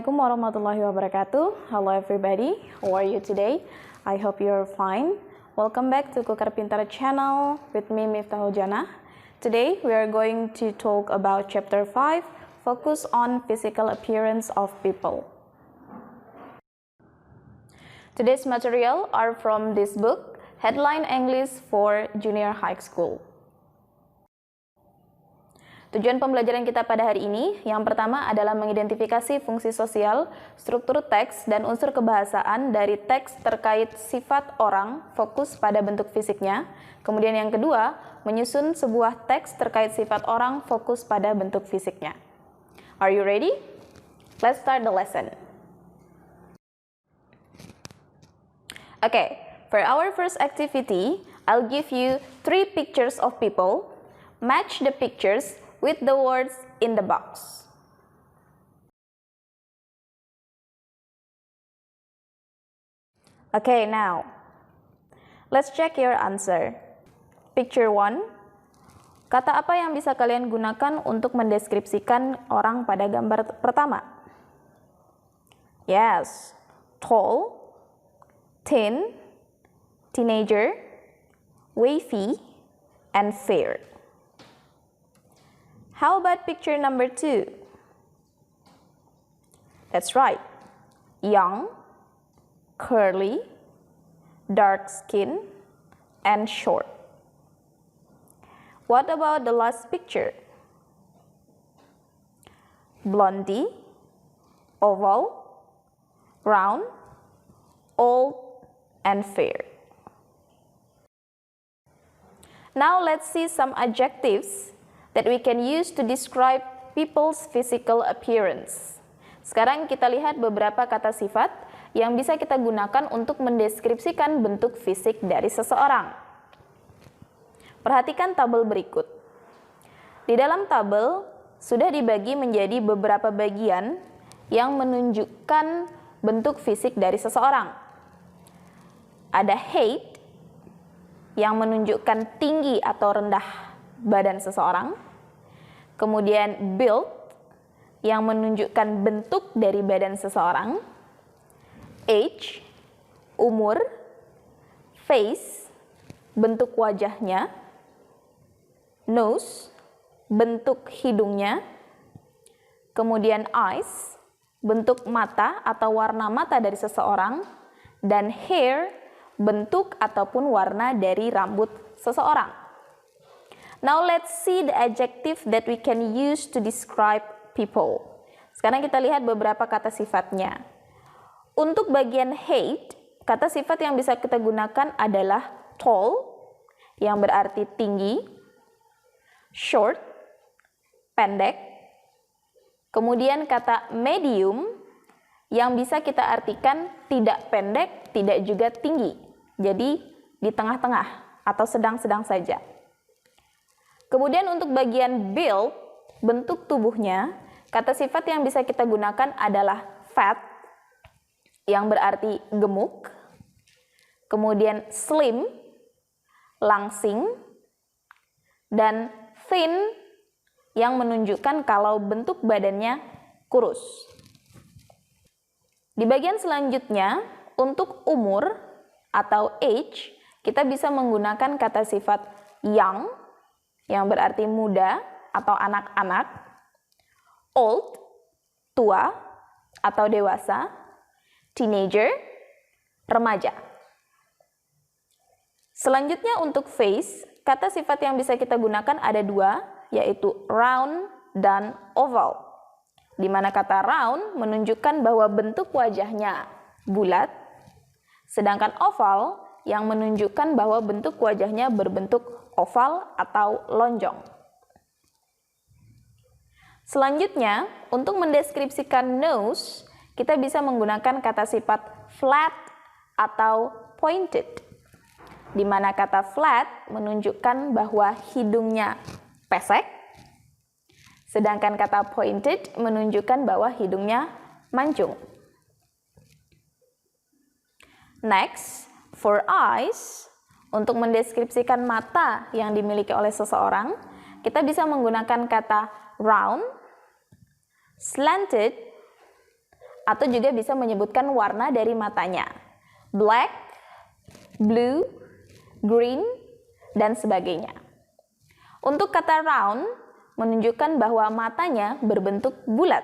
Assalamualaikum warahmatullahi wabarakatuh. Hello everybody, how are you today? I hope you're fine. Welcome back to Kukar Pintar channel with me Miftahul Jannah. Today we are going to talk about chapter 5, focus on physical appearance of people. Today's material are from this book, Headline English for Junior High School. Tujuan pembelajaran kita pada hari ini, yang pertama adalah mengidentifikasi fungsi sosial, struktur teks, dan unsur kebahasaan dari teks terkait sifat orang, fokus pada bentuk fisiknya. Kemudian yang kedua, menyusun sebuah teks terkait sifat orang, fokus pada bentuk fisiknya. Are you ready? Let's start the lesson. Okay, for our first activity, I'll give you 3 pictures of people. Match the pictures with the words in the box. Okay, now, let's check your answer. Picture 1. Kata apa yang bisa kalian gunakan untuk mendeskripsikan orang pada gambar pertama? Yes, tall, thin, teenager, wavy, and fair. How about picture number 2? That's right. Young, curly, dark skin, and short. What about the last picture? Blondie, oval, round, old, and fair. Now let's see some adjectives that we can use to describe people's physical appearance. Sekarang kita lihat beberapa kata sifat yang bisa kita gunakan untuk mendeskripsikan bentuk fisik dari seseorang. Perhatikan tabel berikut. Di dalam tabel sudah dibagi menjadi beberapa bagian yang menunjukkan bentuk fisik dari seseorang. Ada height yang menunjukkan tinggi atau rendah badan seseorang, kemudian build yang menunjukkan bentuk dari badan seseorang, age, umur, face, bentuk wajahnya, nose, bentuk hidungnya, kemudian eyes, bentuk mata atau warna mata dari seseorang, dan hair, bentuk ataupun warna dari rambut seseorang. Now let's see the adjective that we can use to describe people. Sekarang kita lihat beberapa kata sifatnya. Untuk bagian height, kata sifat yang bisa kita gunakan adalah tall, yang berarti tinggi, short, pendek, kemudian kata medium, yang bisa kita artikan tidak pendek, tidak juga tinggi. Jadi di tengah-tengah atau sedang-sedang saja. Kemudian untuk bagian build, bentuk tubuhnya, kata sifat yang bisa kita gunakan adalah fat, yang berarti gemuk, kemudian slim, langsing, dan thin, yang menunjukkan kalau bentuk badannya kurus. Di bagian selanjutnya, untuk umur atau age, kita bisa menggunakan kata sifat young, yang berarti muda atau anak-anak, old, tua atau dewasa, teenager, remaja. Selanjutnya untuk face, kata sifat yang bisa kita gunakan ada 2, yaitu round dan oval. Di mana kata round menunjukkan bahwa bentuk wajahnya bulat, sedangkan oval yang menunjukkan bahwa bentuk wajahnya berbentuk oval atau lonjong. Selanjutnya, untuk mendeskripsikan nose, kita bisa menggunakan kata sifat flat atau pointed. Di mana kata flat menunjukkan bahwa hidungnya pesek, sedangkan kata pointed menunjukkan bahwa hidungnya mancung. Next, for eyes, untuk mendeskripsikan mata yang dimiliki oleh seseorang, kita bisa menggunakan kata round, slanted, atau juga bisa menyebutkan warna dari matanya. Black, blue, green, dan sebagainya. Untuk kata round, menunjukkan bahwa matanya berbentuk bulat.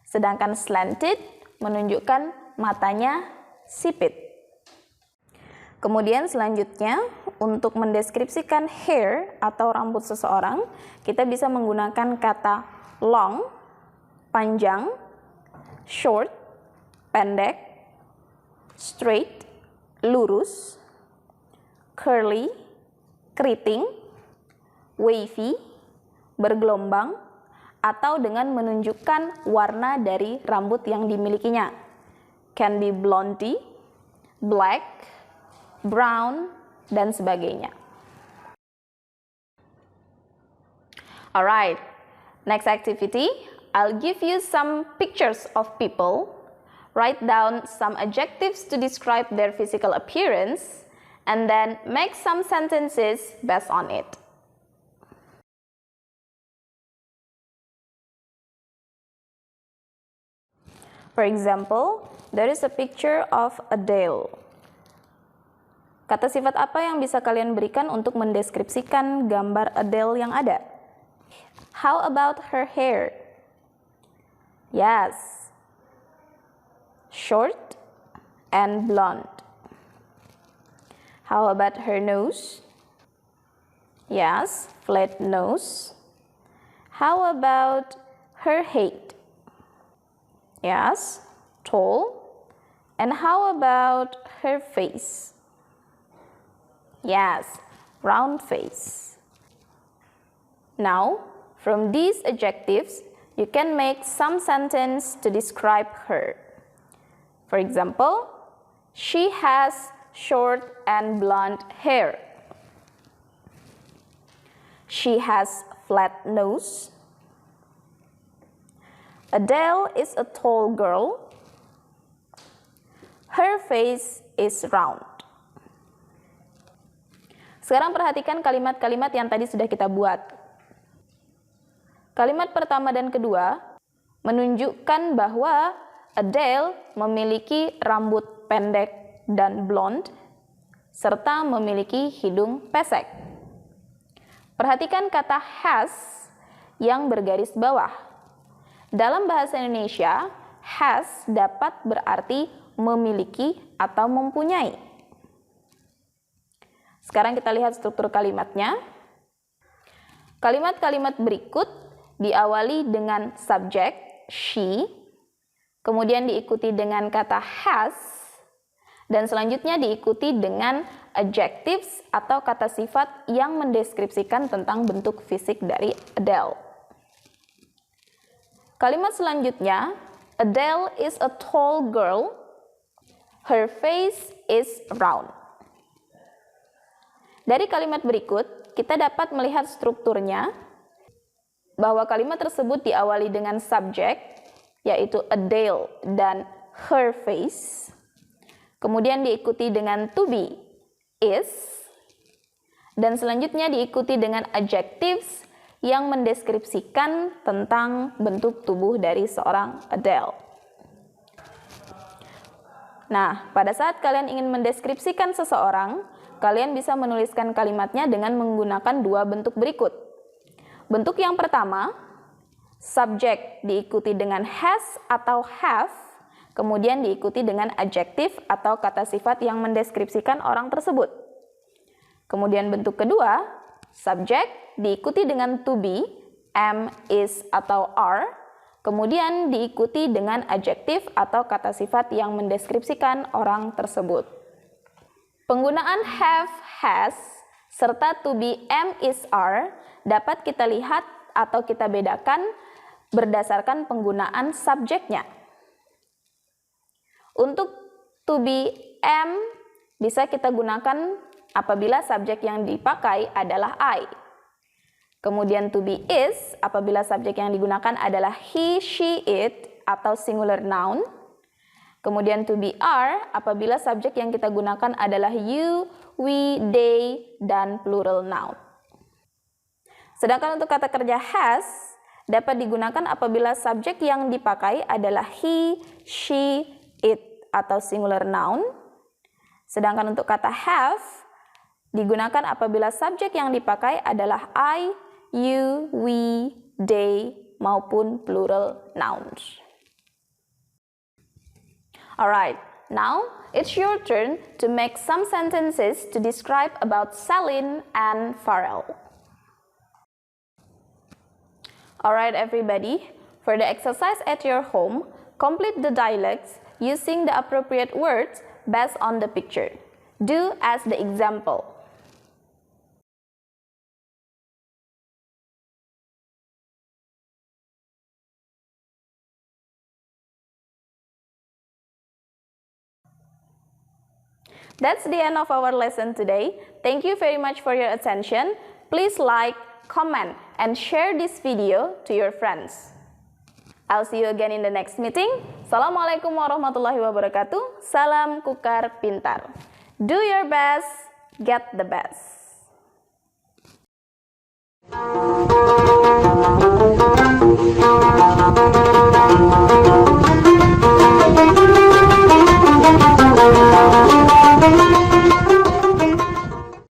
Sedangkan slanted menunjukkan matanya sipit. Kemudian selanjutnya, untuk mendeskripsikan hair atau rambut seseorang, kita bisa menggunakan kata long, panjang, short, pendek, straight, lurus, curly, keriting, wavy, bergelombang, atau dengan menunjukkan warna dari rambut yang dimilikinya. Can be blondie, black, brown, dan sebagainya. Alright, next activity, I'll give you some pictures of people. Write down some adjectives to describe their physical appearance, and then make some sentences based on it. For example, there is a picture of Adele. Kata sifat apa yang bisa kalian berikan untuk mendeskripsikan gambar Adele yang ada? How about her hair? Yes, short and blonde. How about her nose? Yes, flat nose. How about her height? Yes, tall. And how about her face? Yes, round face. Now, from these adjectives, you can make some sentence to describe her. For example, she has short and blonde hair. She has flat nose. Adele is a tall girl. Her face is round. Sekarang perhatikan kalimat-kalimat yang tadi sudah kita buat. Kalimat pertama dan kedua menunjukkan bahwa Adele memiliki rambut pendek dan blonde, serta memiliki hidung pesek. Perhatikan kata has yang bergaris bawah. Dalam bahasa Indonesia, has dapat berarti memiliki atau mempunyai. Sekarang kita lihat struktur kalimatnya. Kalimat-kalimat berikut diawali dengan subjek, she, kemudian diikuti dengan kata has, dan selanjutnya diikuti dengan adjectives atau kata sifat yang mendeskripsikan tentang bentuk fisik dari Adele. Kalimat selanjutnya, Adele is a tall girl. Her face is round. Dari kalimat berikut, kita dapat melihat strukturnya bahwa kalimat tersebut diawali dengan subjek, yaitu Adele dan her face. Kemudian diikuti dengan to be, is. Dan selanjutnya diikuti dengan adjectives yang mendeskripsikan tentang bentuk tubuh dari seorang Adele. Nah, pada saat kalian ingin mendeskripsikan seseorang, kalian bisa menuliskan kalimatnya dengan menggunakan dua bentuk berikut. Bentuk yang pertama, subjek diikuti dengan has atau have, kemudian diikuti dengan adjektif atau kata sifat yang mendeskripsikan orang tersebut. Kemudian bentuk kedua, subjek diikuti dengan to be, am, is, atau are, kemudian diikuti dengan adjektif atau kata sifat yang mendeskripsikan orang tersebut. Penggunaan have, has, serta to be, am, is, are dapat kita lihat atau kita bedakan berdasarkan penggunaan subjeknya. Untuk to be, am bisa kita gunakan apabila subjek yang dipakai adalah I. Kemudian to be is apabila subjek yang digunakan adalah he, she, it atau singular noun. Kemudian to be are apabila subjek yang kita gunakan adalah you, we, they, dan plural noun. Sedangkan untuk kata kerja has dapat digunakan apabila subjek yang dipakai adalah he, she, it atau singular noun. Sedangkan untuk kata have digunakan apabila subjek yang dipakai adalah I, you, we, they maupun plural nouns. Alright, now it's your turn to make some sentences to describe about Celine and Pharrell. Alright everybody, for the exercise at your home, complete the dialogues using the appropriate words based on the picture. Do as the example. That's the end of our lesson today. Thank you very much for your attention. Please like, comment, and share this video to your friends. I'll see you again in the next meeting. Assalamualaikum warahmatullahi wabarakatuh. Salam Kukar Pintar. Do your best, get the best.